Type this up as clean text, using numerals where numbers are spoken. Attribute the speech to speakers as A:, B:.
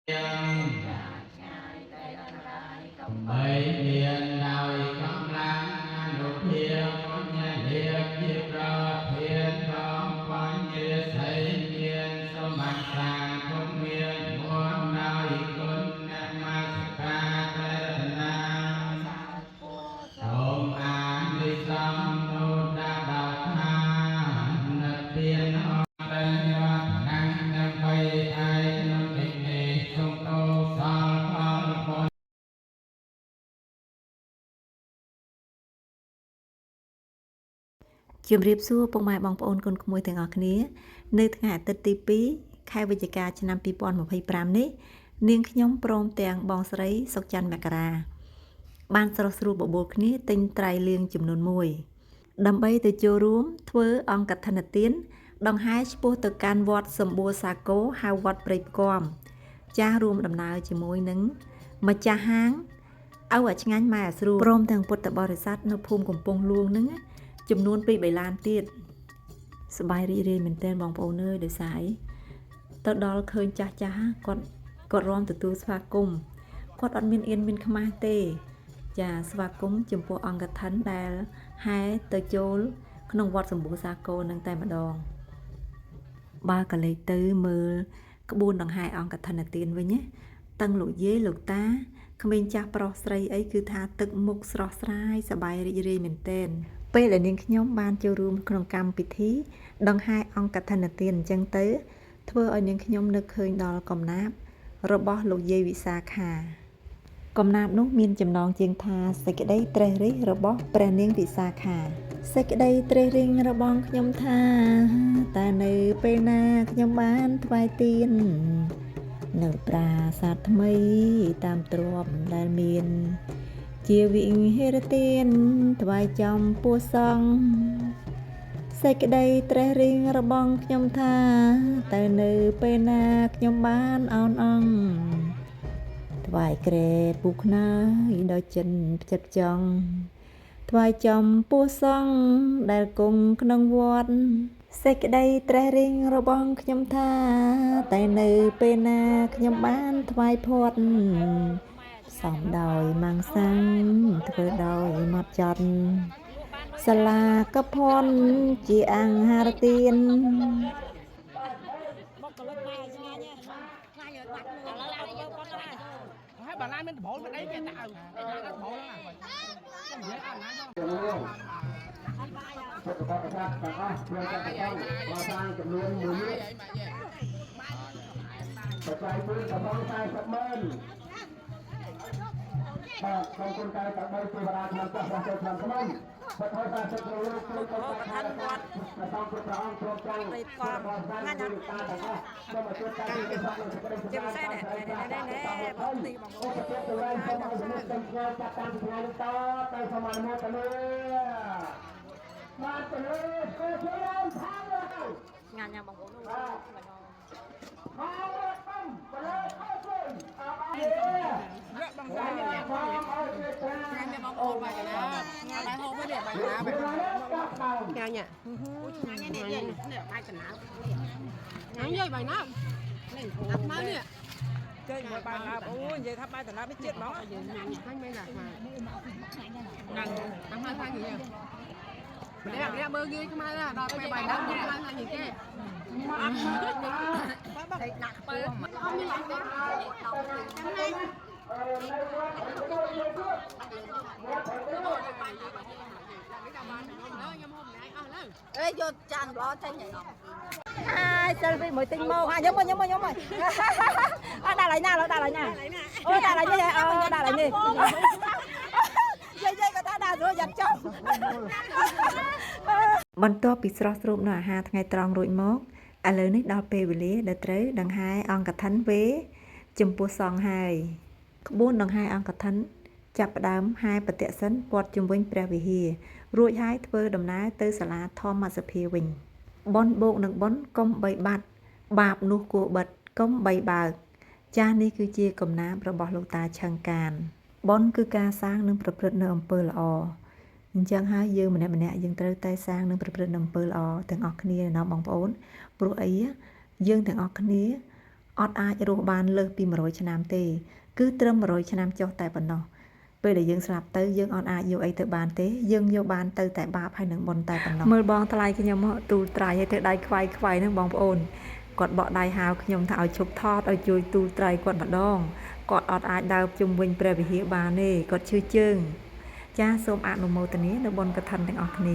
A: Bảy miền đào cam lan nụ thiêng nhẹ liệt nhịp ra thiên vong quan như thấy miền sâu mạnh sàng không miền muôn đào quân ma ca nam ôm an đi sam nô đa đào tha nợ tiên ho tên năng bay ai nô định nề sông tô sa pha ជំរាបសួរពុកម៉ែបងប្អូនកូនក្មួយទាំងអស់គ្នានៅថ្ងៃអាទិត្យទី2ខែវិច្ឆិកាឆ្នាំ2025នេះនាងខ្ញុំព្រមទាំងបងស្រីសុកច័ន្ទមករាបានស្រស់ស្រួលបបួលគ្នាទិញត្រៃលៀងចំនួន1ដើម្បីទៅចូលរួមធ្វើអង្គកឋិនទានដង្ហែឆ្ពោះទៅកាន់វត្តសម្បួរសាគរហៅវត្តព្រៃផ្គាំចាស់រួមដំណើរជាមួយនឹងម្ចាស់ហាងឲ្យអាឆ្ងាញ់ម៉ែអាស្រួលព្រមទាំងពុទ្ធបរិស័ទនៅភូមិកំពង់លួងនឹងចំនួន2-3ឡានទៀតសប្បាយរីករាយមែនទែនបងប្អូនអើយដោយសារទៅដល់ឃើញចាស់គាត់រំទទួលស្វាគមន៍គាត់អត់មានអៀនមានខ្មាស់ទេចាស្វាគមន៍ចំពោះអង្គកឋិនដែលហែទៅចូលក្នុងវត្តសម្បូរសាគរនឹងតែម្ដងបើកលេចទៅមើលក្បួនដង្ហែអង្គកឋិនទានវិញណាទាំងលោកយាយលោកតាក្មេងចាស់ប្រុសស្រីអីគឺថាទឹកមុខស្រស់ស្រាយសប្បាយរីករាយមែនទែនពេលដែលនាងខ្ញុំបានចូលរួមក្នុងកម្មពិធីដង្ហែអង្គកឋិនទានអញ្ចឹងទៅធ្វើឲ្យនាងខ្ញុំនឹកឃើញដល់កំណាព្យរបស់លោកយាយវិសាខាកំណាព្យនោះមានចំណងជើងថាសេចក្តីត្រេះរិះរបស់ព្រះនាងវិសាខាសេចក្តីត្រេះរិះរបស់ខ្ញុំថាតែនៅពេលណាខ្ញុំបានថ្វាយទាននៅប្រាសាទថ្មីតាមទ្រព្យដែលមានជាវិហេរទានថ្វាយចំពោះសង្ឃសេចក្តីត្រេះរិះរបស់ខ្ញុំថាតែនៅពេលណាខ្ញុំបានអោនអង្គថ្វាយក្រែពុះខ្នើយដោយចិត្តផ្ចិតផ្ចង់ថ្វាយចំពោះសង្ឃដែលគង់ក្នុងវត្តសេចក្តីត្រេះរិះរបស់ខ្ញុំថាតែនៅពេលណាខ្ញុំបានថ្វាយផាត់សំដោយម៉ាំងសាំងធ្វើដោយមកចត់សាលាកភ័ណ្ឌជាអង្គហារទានហើយបើឡានមានដបូលមិនអីគេទៅឲ្យដបូលហ្នឹងនិយាយអត់ណាពុទ្ធបរិស័ទទាំងអស់ជួយกันទាំងមកសាងចំនួន1លានបច្ច័យមួយកំពុង40,000បាទក្នុងគុណការដើម្បីទេវតាឆ្នាំចាស់របស់ចូលឆ្នាំថ្មីបើថយបានចិត្តលោកជួយកូនខាងវត្តតាមព្រះអង្គព្រមទាំងព្រមណាស់តាទាំងអស់សូមឲ្យជួយការទីស័ក្តិនិងសេចក្តីសុខតាមតែបងទីបងអូប្រទេសទៅវិញសូមឲ្យមនុស្សទាំងឆ្ងាយចាប់តាមថ្ងៃនេះតទៅសមានមតលើបានទៅលើស្គរជួយឡើងខាងលើញ៉ាំបងប្អូនបាទមកបំទៅលើអើជួយអើយកបងស្រីនេះបងអូនបាយណាញ៉ាំបាយហូបវិញបាយណាបាយញ៉ាំញ៉ាំញ៉ាំនេះបាយកណ្ដោញ៉ាំយាយបាយណានេះអាប់មកនេះចេញមកបាយណាអូនិយាយថាបាយកណ្ដោនេះជាតិហ្មងយើងញ៉ាំខាញ់មិនណាស់មកដល់អាប់មកខាញ់នេះអ្នកមើលងាយខ្មែរដល់ពេលបាយណាខាញ់ខាញ់គេមកអាប់មកតែដាក់ពើអត់មានឡើងទេអេយកចានល្អចេញហើយហើយសិលពីមួយទិញមកខ្ញុំមកអត់ដាក់ឡើយណាដាក់ឡើយណាអូដាក់ឡើយនេះអូដាក់ឡើយនេះយាយក៏ថាដាក់ស្រួលយ៉ាងចុះបន្ទាប់ពីស្រស់ស្រូបនៅអាហារថ្ងៃត្រង់រួចមកឥឡូវនេះដល់ពេលវេលាដែលត្រូវដង្ហែអង្គកឋិនវេចំពោះសង្ឃហើយក្បួនដង្ហែអង្គកឋិនចាប់ផ្ដើមហែបតិសិនព័ទ្ធជុំវិញព្រះវិហាររួចហើយធ្វើដំណើរទៅសាលាធម្មសភាវិញបនបោកនឹងបនកុំបីបាត់បាបនោះគួបិទកុំបីបើកចាស់នេះគឺជាកំណាព្យរបស់លោកតាឆឹងកានបនគឺការសាងនិងប្រព្រឹត្តនៅអំពើល្អអញ្ចឹងហើយយើងម្នាក់យើងត្រូវតែសាងនិងប្រព្រឹត្តនៅអំពើល្អទាំងអស់គ្នាណាបងប្អូនព្រោះអីយើងទាំងអស់គ្នា អត់អាចរស់បានលើសពី100ឆ្នាំទេគឺត្រឹម100ឆ្នាំចុះតែប៉ុណ្ណោះពេលដែលយើងស្លាប់ទៅយើងអត់អាចយកអីទៅបានទេយើងយកបានទៅតែបាបហើយនឹងបុណ្យតែប៉ុណ្ណោះមើលបងថ្លៃខ្ញុំទូលត្រៃឲ្យទៅដៃខ្វាយខ្វាយហ្នឹងបងប្អូនគាត់បកដៃហៅខ្ញុំថាឲ្យឈប់ថតឲ្យជួយទូលត្រៃគាត់ម្ដងគាត់អត់អាចដើរជុំវិញព្រះវិហារបានទេគាត់ឈឺជើងចាសូមអនុមោទនានៅបុណ្យកឋិនទាំងអស់គ្នា